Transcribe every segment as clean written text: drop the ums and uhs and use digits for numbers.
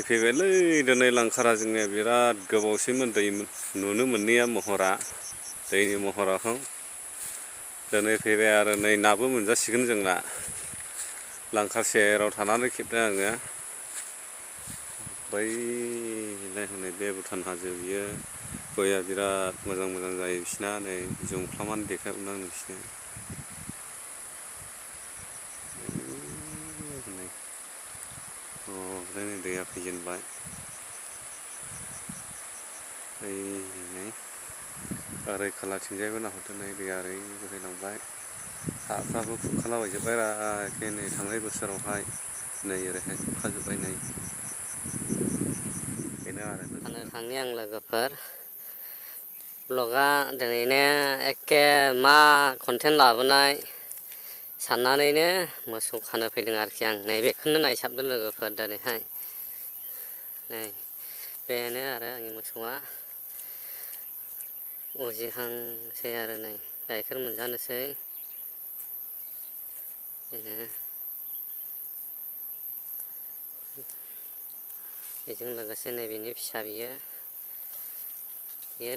फैबायलै दिनै लांखारा जोंनिया बिराद गोबावसैमोन दै नुनो मोनैया महरा दैनि महराखौ दिनै फैबाय आरो नै नाबो मोनजासिगोन जोंना लांखार सेराव थानानै खेबदों आङो बै नायहनै बे भुटान हाजो बियो गया बिराद मोजां मोजां जायो बिसिना नै जोंफ्लामानो देखायहरदों आं नोंसिनो ओमफ्राय नै दैया फैजेनबाय ओरै खोलाथिंजायबो नाहरदो नै दैया ओरै बोहैलांबाय हाफ्राबो खुरखालाबायजोब्बाय एखे नै थांनाय बोसोरावहाय नै ओरैहाय खुरखाजोब्बाय नै बेनो आरो थांनि आं लोगोफोर ब्लगा दिनैनो एखे मा कन्टेन्ट लाबोनाय साननानैनो मोसौ खानो फैदों आरोखि आं नैबेखौनो नायसाबदों लोगोफोर दिनैहाय नै बेनो आरो आंनि मोसौआ उजिहांसै आरो नै गाइखेर मोनजानोसै बेजों लोगोसे नैबेनि फिसा बियो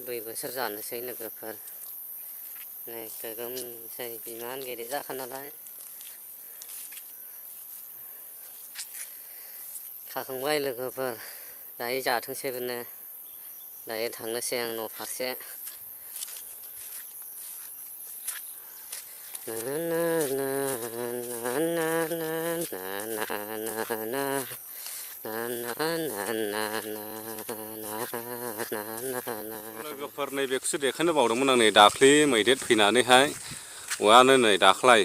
2 बोसोर जानोसै लोगोफोर नै गोगोमसै बिमान गेदेर जाखा नालाय खाखांबाय लोगोफोर दायो जाथोंसै बेनो दायो थांनोसै आं न' फारसे लोगोफोर नैबेखौसो देखायनो बावदोंमोन आं नै दाख्लि मैदेर फैनानैहाय औवानो नै दाख्लाय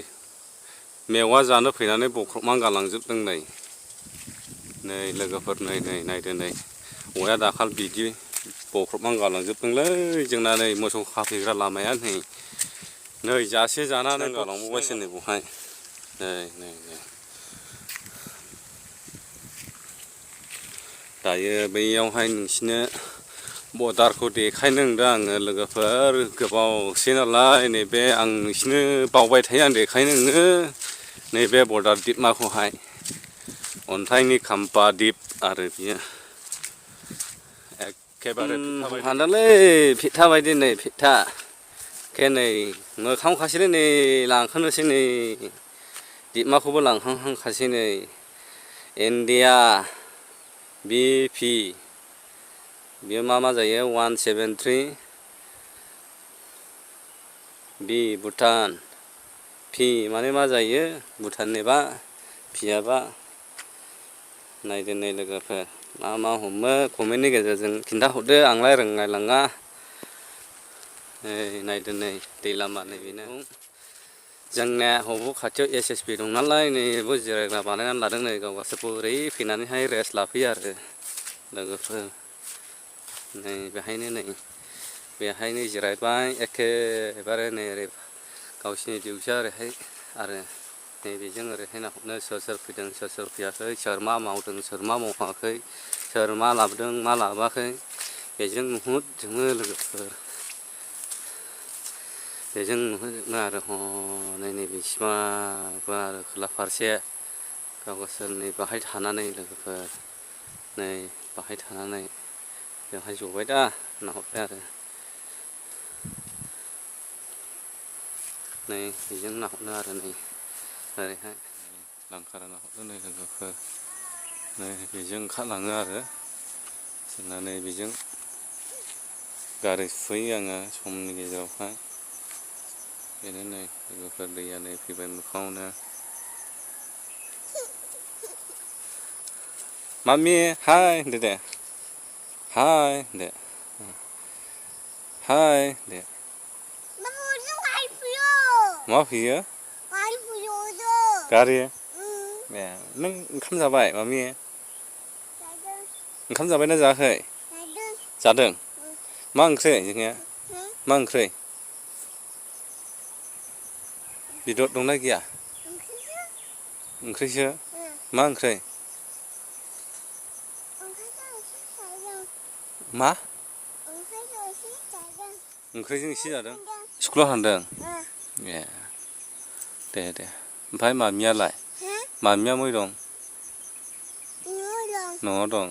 मेवा जानो फैनानै बख्रबनानै गालांजोबदों नै लोगोफोर नै नायदो नै औवाया दाखालि बिदि बख्रबनानै गालांजोबदोंलै जोंना नै मोसौ खाफैग्रा लामाया नै जासे जानानै गालांबावबायसो नै बेवहाय नै दायो बैयावहाय नोंसिनो बर्डारखौ देखायनो नंदों आङो लोगोफोर गोबावसै नालाय नैबे आं नोंसिनो बावबाय थायो आं देखायनो नैबे बर्डार दिपमाखौहाय अन्थाइनि खाम्फा दिप आरो बियो एखेबारे हानालै फिथा बायदि नै फिथा नै मोखांखासैलै नै लांखानोसै नै दिपमाखौबो लांहांहांखासै नै इन्डिया BP बियो मा जायो 173 B भुटान P माने मा जायो भुटाननिबा पियाबा नायदो नै लोगोफोर मा हमो कमेन्टनि गेजेरजों खिन्थाहरदो आंलाय रोंलायलाङा नायदो नै दै लामा नैबेनो जोंनिया हबु खाथियाव SSB दं नालाय नै बेबो जिरायग्रा बानायनानै लादों नै गाव गासैबो ओरै फैनानैहाय रेस्ट लाफैयो आरो लोगोफोर नै बेहायनो जिरायबाय एखेबारे नै ओरै गावसिनि डिउटिया ओरैहाय आरो नैबेजों ओरैहाय नाहरनो सोर फैदों सोर फैयाखै सोर मा मावदों सोर मा मावाखै सोर मा लाबोदों मा लाबोआखै बेजों नुहुरजोबो लोगोफोर बेजों नुहुरजोबो आरो हनै नैबेसिमाबो आरो खोला फारसे गावसोरनि बाहाय थानानै लोगोफोर नै बाहाय थानानै बेवहाय जबाय दा नाहरबाय आरो नै बेजों नाहरनो आरो नै ओरैहाय लांखारा नाहरदो नै लोगोफोर नै बेजों ओंखारलाङो आरो जोंना नै बेजों गारि सुफैयो आङो समनि गेजेरावहाय बेनो नै लोगोफोर दैया नै फैबाय मोखाङावनो मामि हाय होनदो दे हाय होनदो हाय होनदो मा फैयो गारि ए नों ओंखाम जाबाय मामि ओंखाम जाबायना जायाखै जादों मा ओंख्रि जोंनिया मा ओंख्रि बेदर दंना गैया ओंख्रिसो मा ओंख्रि मा ओंख्रिजों एसे जादों स्कुलाव थांदों ए दे ओमफ्राय मामियालाय मामिया मै दं न'आव दं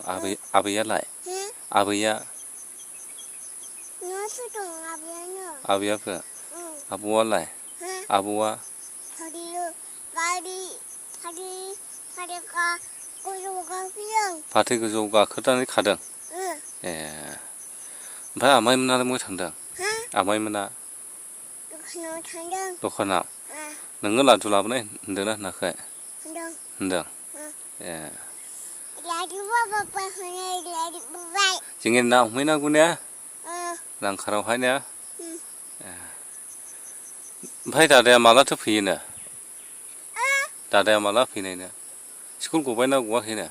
आबैयालाय हो आबैया न'आवसो दं आबैयानो आबैयाबो ओं आबौआलाय हो आबौआ फारियो फारिखा गोजौ गाखोदों फाथै गोजौ गाखोनानै खादों ओं ए ओमफ्राय आमाइमोनालाय बहाय थांदों हा आमाइमोना दखानाव थांदों दखानाव ओं नोङो लादु लाबोनाय होनदोंना होनाखै होनदों होनदों ओं ए लादु बाबा होनो लादु बाबाय जोंनि ना हमहैनांगौ ने ओं लांखारावहाय ने उम ओमफ्राय दादाया मालाथो फैयोनो ओं दादाया माला फैनायनो स्कुल गबायना गवाखैनो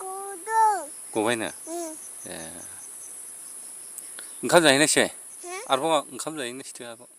गदों गबायनो ओं ए ओंखाम जाहैनोसै हो आरोबाव ओंखाम जाहैनोसैथ' आरोबाव